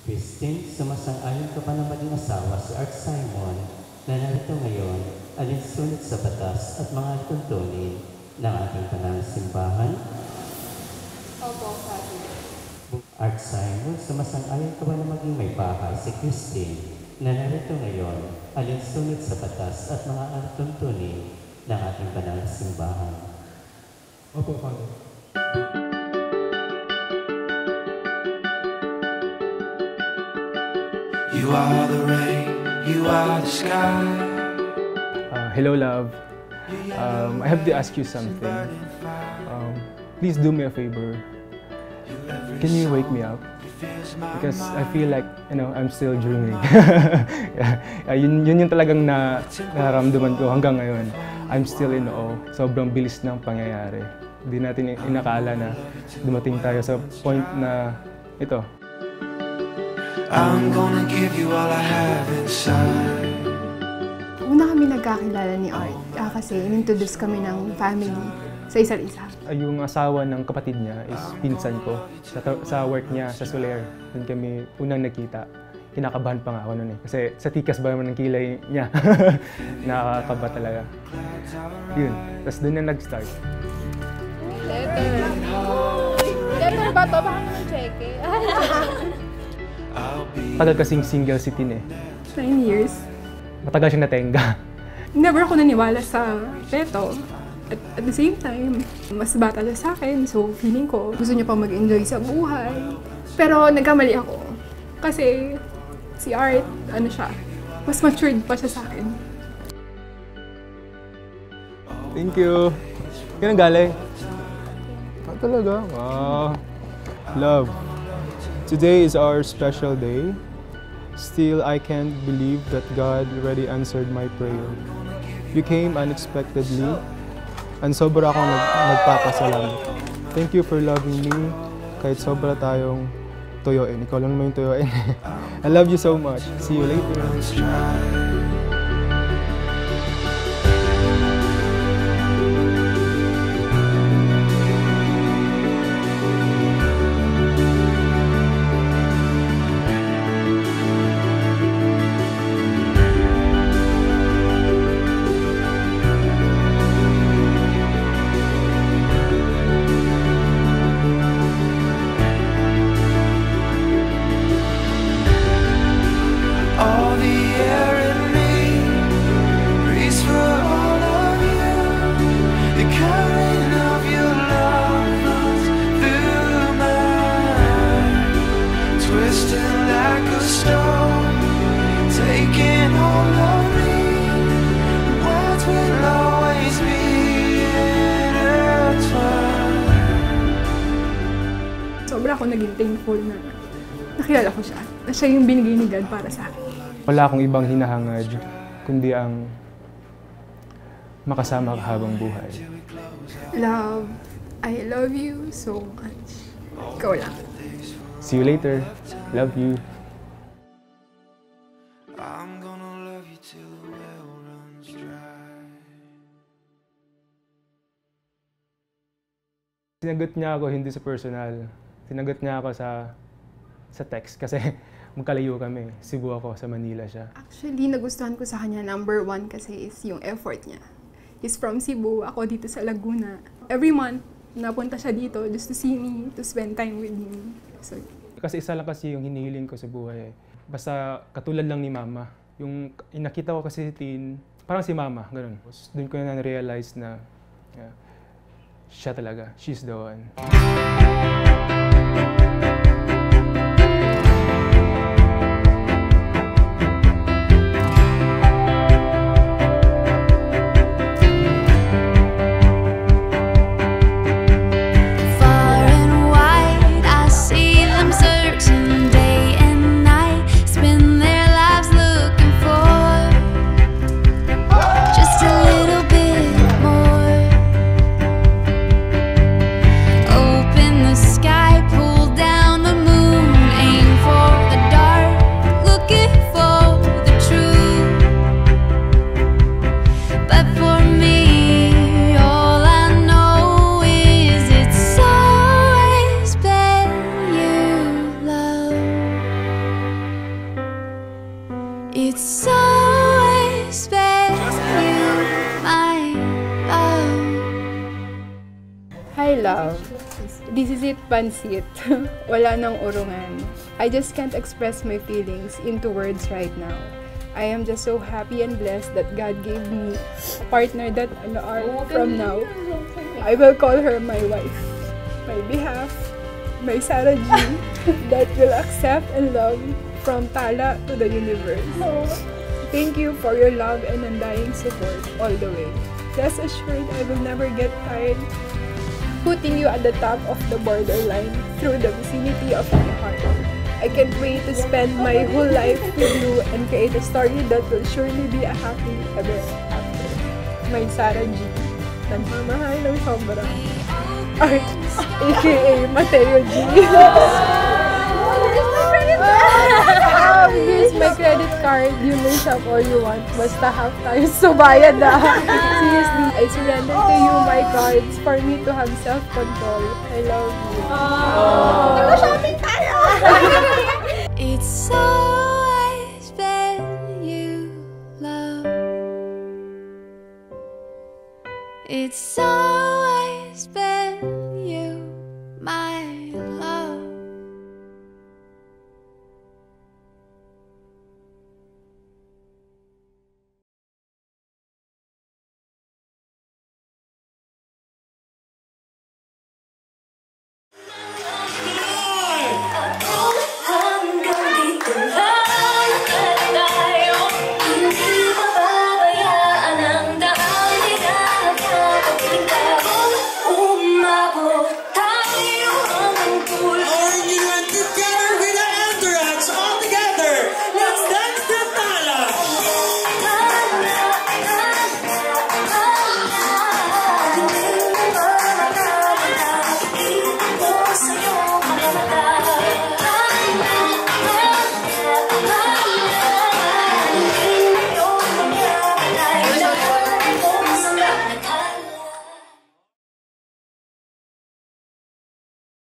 Christine, sumasang-ayon ka pa na maging asawa si Art Simon na narito ngayon alinsunod sa batas at mga tuntunin ng ating banal na simbahan? Opo, Father. Art Simon, sumasang-ayon ka ba na maging may bahay si Christine na narito ngayon alinsunod sa batas at mga tuntunin ng ating banal na simbahan? Opo, Father. You are the rain, you are the sky. Hello, love. I have to ask you something. Please do me a favor. Can you wake me up? Because I feel like, I'm still dreaming. Yun yung talagang nararamdaman ko hanggang ngayon. I'm still in awe. Sobrang bilis ng pangyayari. Hindi natin inakala na dumating tayo sa point na ito. I'm gonna give you all I have inside. Una kami nagkakilala ni Art kasi inintroduce kami ng family sa isa't isa. Yung asawa ng kapatid niya is pinsan ko. Sa work niya, sa Soler. Doon kami unang nakita. Kinakabahan pa nga ako noon eh. Kasi sa tikas ba naman ng kilay niya. Nakakaba talaga. Yun. Tapos doon na nag-start. Letter. Letter ba ito? Baka naman check eh. Tagal kasing single si Tin eh. 9 years. Matagal siya natenga. Never ako naniwala sa peto. At the same time, mas bata siya sa akin. So feeling ko, gusto niya pa mag-enjoy sa buhay. Pero nagkamali ako. Kasi si Art, mas matured pa siya sa akin. Thank you. Ganun galing. Talaga? Wow. Love. Today is our special day. Still, I can't believe that God already answered my prayer. You came unexpectedly, and sobra akong nagpapasalamat. Thank you for loving me, kahit sobra tayong toyoin. Ikaw lang naman yung toyoin. I love you so much. See you later. Sobra ako naging thankful na nakilala ko siya. Na siya yung binigay ni God para sa akin. Wala akong ibang hinahangad, kundi ang makasama ka habang buhay. Love, I love you so much. Ikaw lang. See you later. Love you. I'm gonna love you till the well runs dry. Sinagot niya ako hindi sa personal. Sinagot niya ako sa text kasi magkalayo kami. Cebu ako, sa Manila siya. Actually, nagustuhan ko sa kanya #1 kasi is yung effort niya. He's from Cebu, ako dito sa Laguna. Every month, napunta siya dito just to see me, to spend time with me. So, kasi isa lang kasi yung hinihiling ko sa buhay. Basta katulad lang ni Mama. Yung nakita ko kasi si Tin, parang si Mama, ganun. Doon ko na na-realize na siya talaga, she's the one. Open the sky. It's always been you, my love. Hi, love. This is it, pansit. Wala nang urungan. I just can't express my feelings into words right now. I am just so happy and blessed that God gave me a partner that from now, I will call her my wife. My behalf, my Sarah G, that will accept and love from Tala to the universe. Thank you for your love and undying support all the way. Rest assured, I will never get tired putting you at the top of the borderline through the vicinity of my heart. I can't wait to spend my whole life with you and create a story that will surely be a happy ever after. My Sarah G, nagmamahal ng sobra. aka Amatorio G. Here's my credit card. You may shop all you want. Basta half tayo subayad na. Seriously, I surrender to you my cards for me to have self-control. I love you. Nag-shopping tayo!